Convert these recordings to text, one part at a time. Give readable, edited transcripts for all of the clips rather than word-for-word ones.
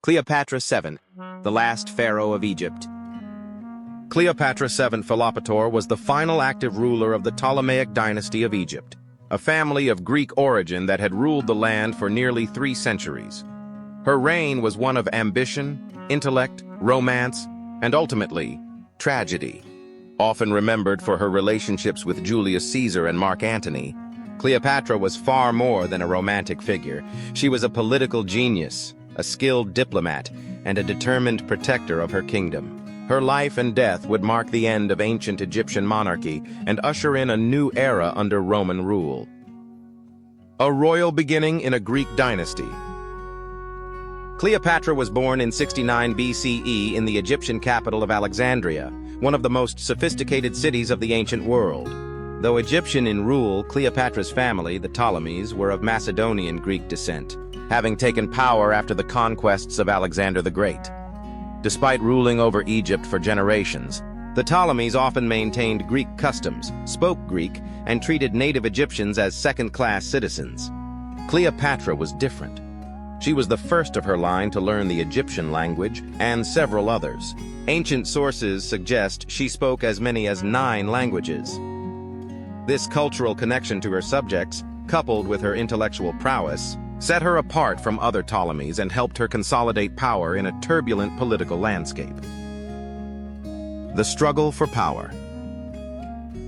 Cleopatra VII, the last pharaoh of Egypt. Cleopatra VII Philopator was the final active ruler of the Ptolemaic dynasty of Egypt, a family of Greek origin that had ruled the land for nearly 3 centuries. Her reign was one of ambition, intellect, romance, and ultimately, tragedy. Often remembered for her relationships with Julius Caesar and Mark Antony, Cleopatra was far more than a romantic figure. She was a political genius, a skilled diplomat, and a determined protector of her kingdom. Her life and death would mark the end of ancient Egyptian monarchy and usher in a new era under Roman rule. A royal beginning in a Greek dynasty. Cleopatra was born in 69 BCE in the Egyptian capital of Alexandria, one of the most sophisticated cities of the ancient world. Though Egyptian in rule, Cleopatra's family, the Ptolemies, were of Macedonian Greek descent, having taken power after the conquests of Alexander the Great. Despite ruling over Egypt for generations, the Ptolemies often maintained Greek customs, spoke Greek, and treated native Egyptians as second-class citizens. Cleopatra was different. She was the first of her line to learn the Egyptian language and several others. Ancient sources suggest she spoke as many as 9 languages. This cultural connection to her subjects, coupled with her intellectual prowess, set her apart from other Ptolemies and helped her consolidate power in a turbulent political landscape. The struggle for power.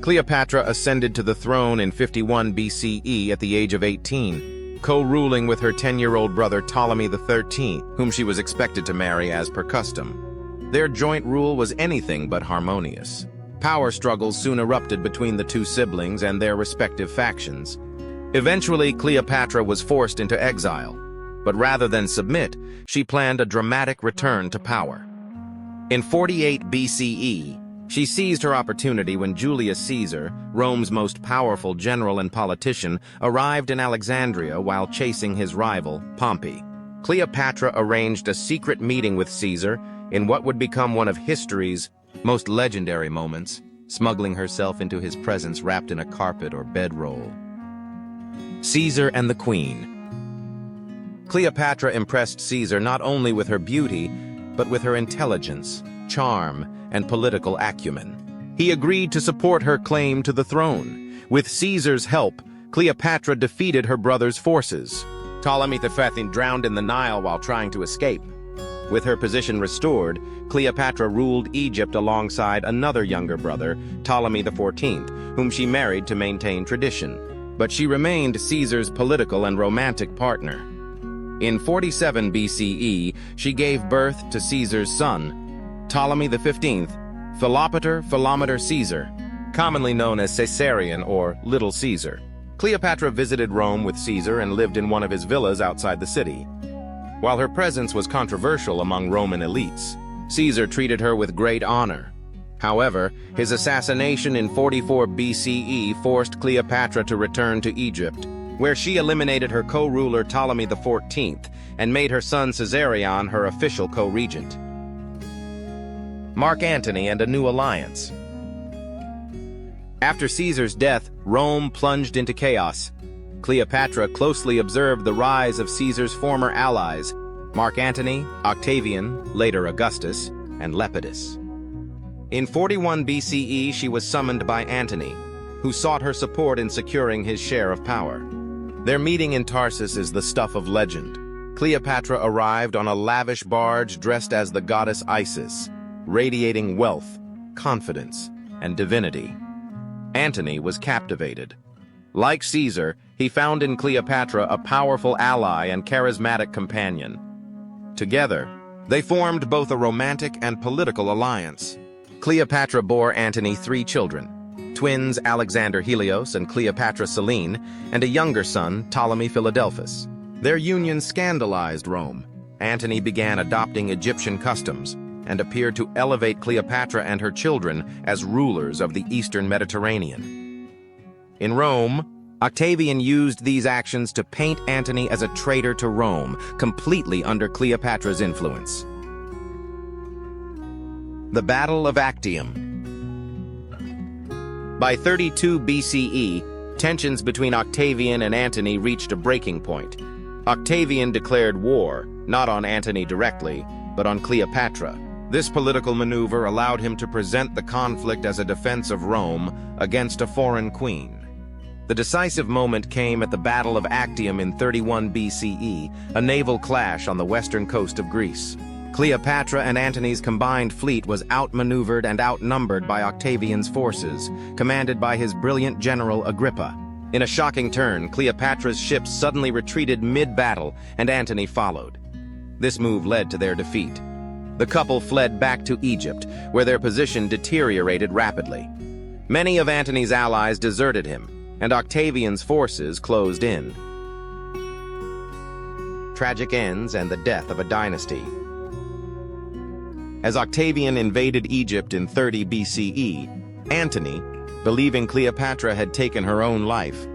Cleopatra ascended to the throne in 51 BCE at the age of 18, co-ruling with her 10-year-old brother Ptolemy XIII, whom she was expected to marry as per custom. Their joint rule was anything but harmonious. Power struggles soon erupted between the 2 siblings and their respective factions. Eventually, Cleopatra was forced into exile, but rather than submit, she planned a dramatic return to power. In 48 BCE, she seized her opportunity when Julius Caesar, Rome's most powerful general and politician, arrived in Alexandria while chasing his rival, Pompey. Cleopatra arranged a secret meeting with Caesar in what would become one of history's most legendary moments, smuggling herself into his presence wrapped in a carpet or bedroll. Caesar and the Queen. Cleopatra impressed Caesar not only with her beauty, but with her intelligence, charm, and political acumen. He agreed to support her claim to the throne. With Caesar's help, Cleopatra defeated her brother's forces. Ptolemy XIII drowned in the Nile while trying to escape. With her position restored, Cleopatra ruled Egypt alongside another younger brother, Ptolemy XIV, whom she married to maintain tradition. But she remained Caesar's political and romantic partner. In 47 BCE, she gave birth to Caesar's son, Ptolemy XV, Philopator Caesar, commonly known as Caesarion or Little Caesar. Cleopatra visited Rome with Caesar and lived in one of his villas outside the city. While her presence was controversial among Roman elites, Caesar treated her with great honor. However, his assassination in 44 BCE forced Cleopatra to return to Egypt, where she eliminated her co-ruler Ptolemy XIV and made her son Caesarion her official co-regent. Mark Antony and a new alliance. After Caesar's death, Rome plunged into chaos. Cleopatra closely observed the rise of Caesar's former allies, Mark Antony, Octavian, later Augustus, and Lepidus. In 41 BCE, she was summoned by Antony, who sought her support in securing his share of power. Their meeting in Tarsus is the stuff of legend. Cleopatra arrived on a lavish barge dressed as the goddess Isis, radiating wealth, confidence, and divinity. Antony was captivated. Like Caesar, he found in Cleopatra a powerful ally and charismatic companion. Together, they formed both a romantic and political alliance. Cleopatra bore Antony 3 children, twins Alexander Helios and Cleopatra Selene, and a younger son, Ptolemy Philadelphus. Their union scandalized Rome. Antony began adopting Egyptian customs and appeared to elevate Cleopatra and her children as rulers of the Eastern Mediterranean. In Rome, Octavian used these actions to paint Antony as a traitor to Rome, completely under Cleopatra's influence. The Battle of Actium. By 32 BCE, tensions between Octavian and Antony reached a breaking point. Octavian declared war, not on Antony directly, but on Cleopatra. This political maneuver allowed him to present the conflict as a defense of Rome against a foreign queen. The decisive moment came at the Battle of Actium in 31 BCE, a naval clash on the western coast of Greece. Cleopatra and Antony's combined fleet was outmaneuvered and outnumbered by Octavian's forces, commanded by his brilliant general Agrippa. In a shocking turn, Cleopatra's ships suddenly retreated mid-battle, and Antony followed. This move led to their defeat. The couple fled back to Egypt, where their position deteriorated rapidly. Many of Antony's allies deserted him, and Octavian's forces closed in. Tragic ends and the death of a dynasty. As Octavian invaded Egypt in 30 BCE, Antony, believing Cleopatra had taken her own life,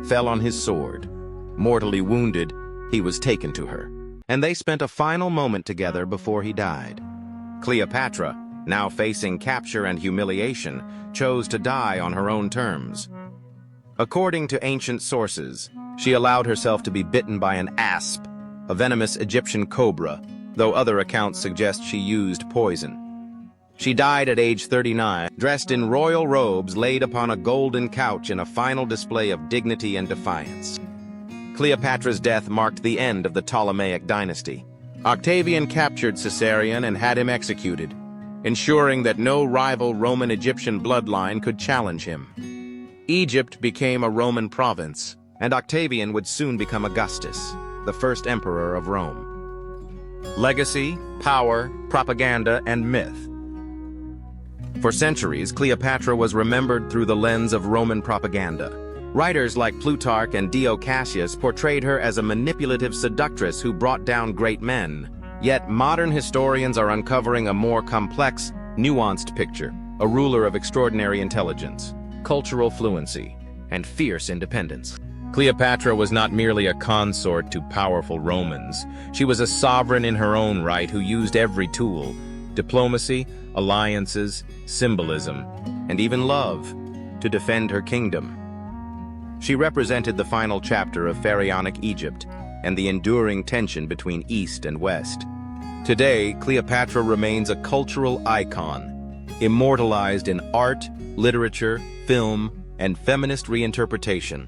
fell on his sword. Mortally wounded, he was taken to her, and they spent a final moment together before he died. Cleopatra, now facing capture and humiliation, chose to die on her own terms. According to ancient sources, she allowed herself to be bitten by an asp, a venomous Egyptian cobra, though other accounts suggest she used poison. She died at age 39, dressed in royal robes laid upon a golden couch in a final display of dignity and defiance. Cleopatra's death marked the end of the Ptolemaic dynasty. Octavian captured Caesarion and had him executed, ensuring that no rival Roman-Egyptian bloodline could challenge him. Egypt became a Roman province, and Octavian would soon become Augustus, the first emperor of Rome. Legacy, power, propaganda, and myth. For centuries, Cleopatra was remembered through the lens of Roman propaganda. Writers like Plutarch and Dio Cassius portrayed her as a manipulative seductress who brought down great men. Yet modern historians are uncovering a more complex, nuanced picture, a ruler of extraordinary intelligence, cultural fluency, and fierce independence. Cleopatra was not merely a consort to powerful Romans. She was a sovereign in her own right who used every tool: diplomacy, alliances, symbolism, and even love, to defend her kingdom. She represented the final chapter of pharaonic Egypt and the enduring tension between East and West. Today, Cleopatra remains a cultural icon, immortalized in art, literature, film, and feminist reinterpretation.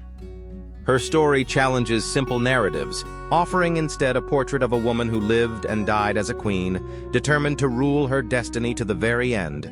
Her story challenges simple narratives, offering instead a portrait of a woman who lived and died as a queen, determined to rule her destiny to the very end.